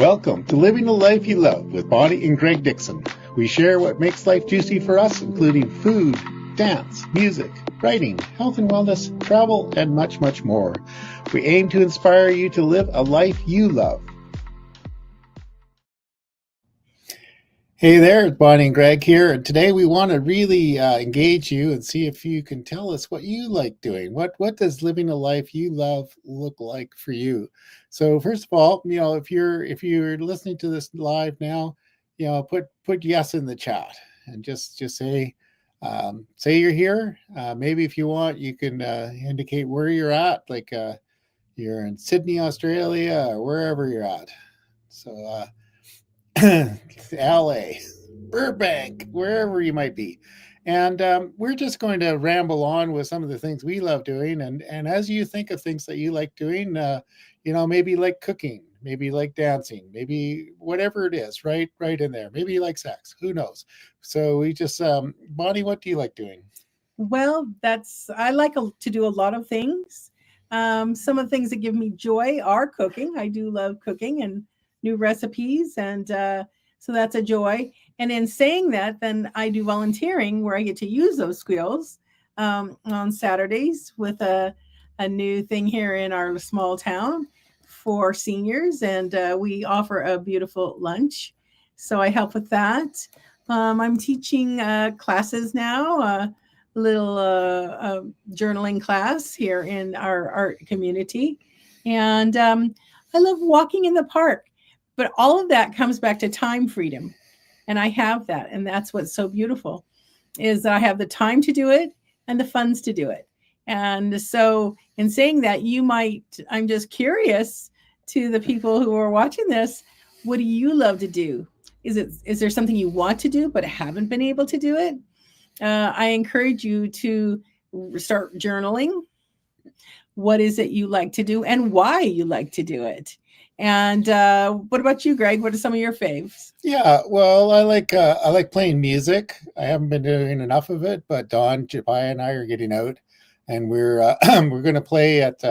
Welcome to Living the Life You Love with Bonnie and Greg Dixon. We share what makes life juicy for us, including food, dance, music, writing, health and wellness, travel, and much, much more. We aim to inspire you to live a life you love. Hey there, it's Bonnie and Greg here, and today we want to really engage you and see if you can tell us what you like doing. What does living a life you love look like for you? So first of all, if you're listening to this live now, put yes in the chat and just say you're here. Maybe if you want, you can indicate where you're at, like you're in Sydney, Australia, or wherever you're at. So. LA, Burbank, wherever you might be. And we're just going to ramble on with some of the things we love doing. And as you think of things that you like doing, maybe like cooking, maybe like dancing, maybe whatever it is, right in there. Maybe you like sex, who knows? So we just, Bonnie, what do you like doing? Well, I like to do a lot of things. Some of the things that give me joy are cooking. I do love cooking and new recipes, and so that's a joy. And in saying that, then I do volunteering where I get to use those skills on Saturdays with a new thing here in our small town for seniors, and we offer a beautiful lunch. So I help with that. I'm teaching classes now, a little journaling class here in our art community, and I love walking in the park. But all of that comes back to time freedom. And I have that. And that's what's so beautiful is that I have the time to do it and the funds to do it. And so in saying that, I'm just curious to the people who are watching this, what do you love to do? Is there something you want to do but haven't been able to do it? I encourage you to start journaling. What is it you like to do and why you like to do it? And what about you, Greg? What are some of your faves? Yeah, well, I like playing music. I haven't been doing enough of it, but Dawn, Japai, and I are getting out, and we're we're going to play at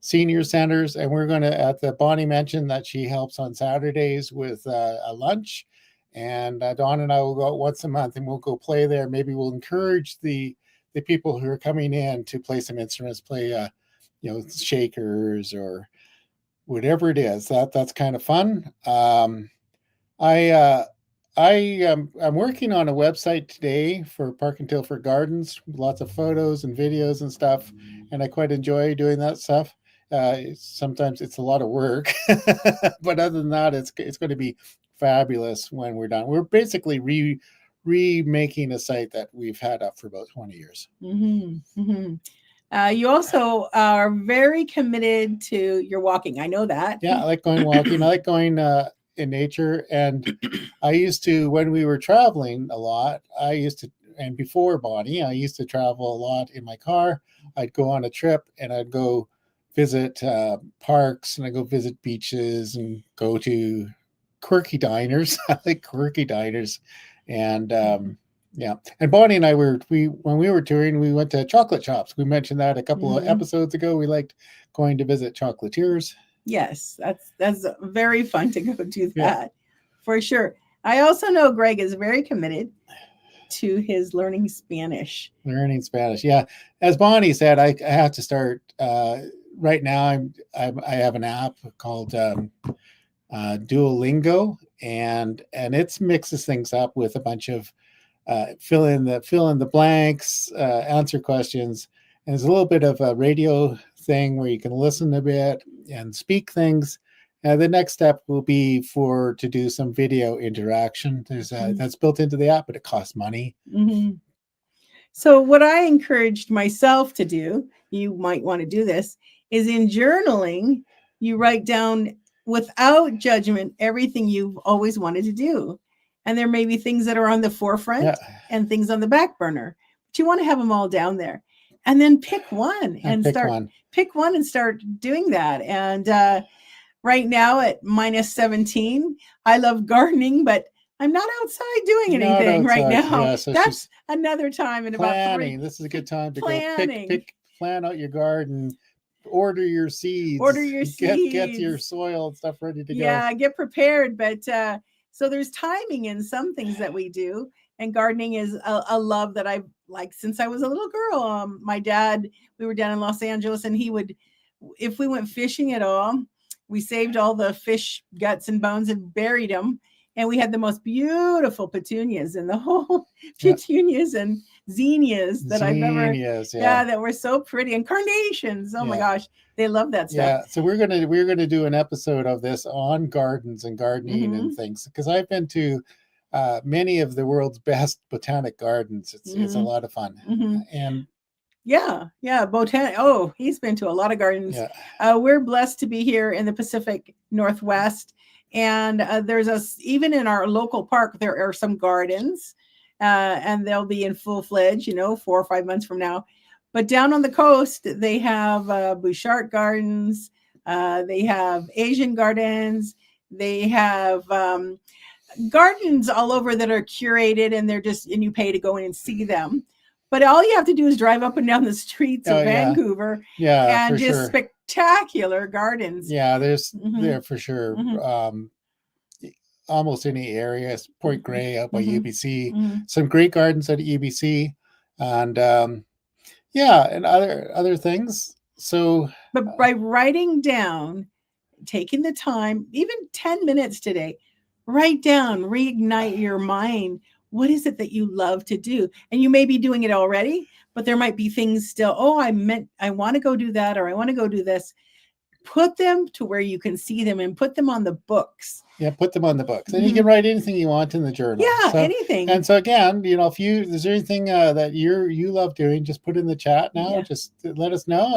senior centers, and we're going to at the Bonnie mentioned that she helps on Saturdays with a lunch, and Dawn and I will go out once a month, and we'll go play there. Maybe we'll encourage the people who are coming in to play some instruments, play shakers or whatever it is. That's kind of fun. I'm working on a website today for Park and Tilford Gardens, lots of photos and videos and stuff, and I quite enjoy doing that stuff. Sometimes it's a lot of work, but other than that, it's going to be fabulous when we're done. We're basically remaking a site that we've had up for about 20 years. Mm-hmm, mm-hmm. You also are very committed to your walking. I know that. Yeah, I like going walking. I like going in nature. And I used to, when we were traveling a lot, and before Bonnie, I used to travel a lot in my car. I'd go on a trip and I'd go visit parks, and I'd go visit beaches and go to quirky diners. I like quirky diners. And yeah, and Bonnie and I when we were touring, we went to chocolate shops. We mentioned that a couple of episodes ago. We liked going to visit chocolatiers. Yes, that's very fun to go do that, for sure. I also know Greg is very committed to his learning Spanish. Yeah, as Bonnie said, I have to start right now. I have an app called Duolingo, and it mixes things up with a bunch of fill in the blanks, answer questions, and there's a little bit of a radio thing where you can listen a bit and speak things. The next step will be to do some video interaction. There's that's built into the app, but it costs money. Mm-hmm. So what I encouraged myself to do, you might want to do this, is in journaling, you write down without judgment everything you've always wanted to do. And there may be things that are on the forefront and things on the back burner, but you want to have them all down there. And then pick one and start doing that. And right now at -17, I love gardening, but I'm not outside doing anything right now. Yeah, so that's another time in about 3. This is a good time to plan out your garden. order your seeds. Order your Get your seeds. soil and stuff ready to go. Yeah, get prepared. But so there's timing in some things that we do. And gardening is a love that I've liked since I was a little girl. My dad, we were down in Los Angeles, and he would, if we went fishing at all, we saved all the fish guts and bones and buried them. And we had the most beautiful petunias in the whole petunias and zinnias that I've ever, that were so pretty, and carnations. Oh my gosh, they love that stuff. Yeah, so we're gonna do an episode of this on gardens and gardening and things, because I've been to many of the world's best botanic gardens. It's a lot of fun. And botanic. Oh, he's been to a lot of gardens. We're blessed to be here in the Pacific Northwest. And even in our local park, there are some gardens, and they'll be in full-fledged, 4 or 5 months from now. But down on the coast, they have Bouchard gardens, they have Asian gardens, they have gardens all over that are curated, and and you pay to go in and see them. But all you have to do is drive up and down the streets of Vancouver, and just spectacular gardens. Yeah, there's there for sure. Almost any area. Point Grey out by UBC. Some great gardens at UBC, and and other things. So, but by writing down, taking the time, even 10 minutes today, write down, reignite your mind. What is it that you love to do? And you may be doing it already, but there might be things still. Oh, I want to go do that, or I want to go do this. Put them to where you can see them, and put them on the books. Yeah, put them on the books. And you can write anything you want in the journal. Yeah, anything. And so again, if is there anything that you love doing, just put in the chat now. Yeah. Just let us know,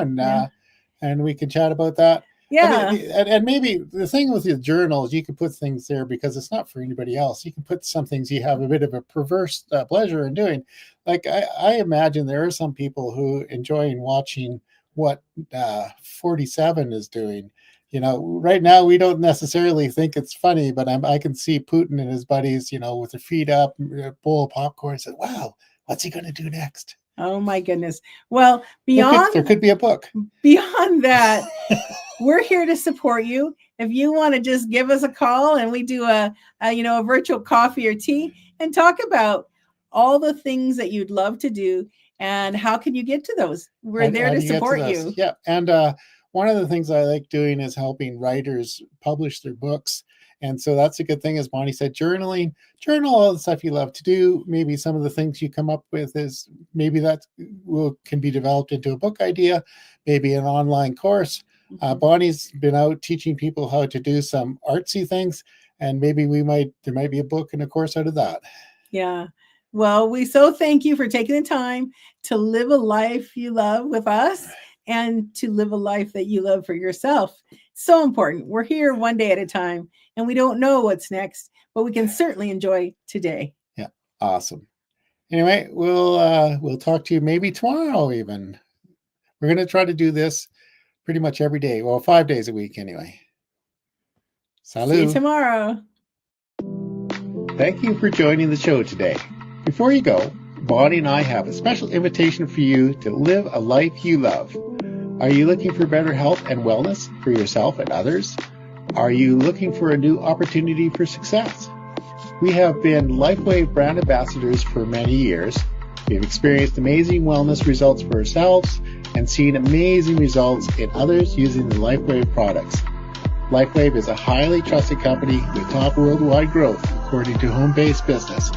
and we can chat about that. Yeah. And maybe the thing with your journal is you can put things there because it's not for anybody else. You can put some things you have a bit of a perverse pleasure in doing. Like I imagine there are some people who enjoy watching what 47 is doing. Right now we don't necessarily think it's funny, but I can see Putin and his buddies, with their feet up, a bowl of popcorn, and say, wow, what's he going to do next? Oh my goodness. Well, beyond there could be a book. Beyond that, we're here to support you. If you want to just give us a call, and we do a virtual coffee or tea and talk about all the things that you'd love to do and how can you get to those. We're there to support you. Yeah. And one of the things I like doing is helping writers publish their books. And so that's a good thing. As Bonnie said, journal all the stuff you love to do. Maybe some of the things you come up with is maybe that can be developed into a book idea, maybe an online course. Bonnie's been out teaching people how to do some artsy things, and maybe there might be a book and a course out of that. Yeah. Well, we so thank you for taking the time to live a life you love with us, and to live a life that you love for yourself. So important. We're here one day at a time, and we don't know what's next, but we can certainly enjoy today. Yeah. Awesome. Anyway, we'll talk to you maybe tomorrow even. We're going to try to do this pretty much every day. Well, 5 days a week anyway. Salut. See you tomorrow. Thank you for joining the show today. Before you go, Bonnie and I have a special invitation for you to live a life you love. Are you looking for better health and wellness for yourself and others? Are you looking for a new opportunity for success? We have been LifeWave brand ambassadors for many years. We've experienced amazing wellness results for ourselves and seen amazing results in others using the LifeWave products. LifeWave is a highly trusted company with top worldwide growth, according to Home Based Business.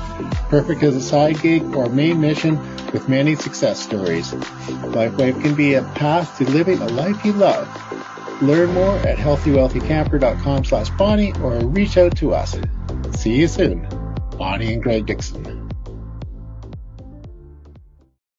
Perfect as a side gig or main mission with many success stories. LifeWave can be a path to living a life you love. Learn more at healthywealthycamper.com/Bonnie or reach out to us. See you soon. Bonnie and Greg Dixon.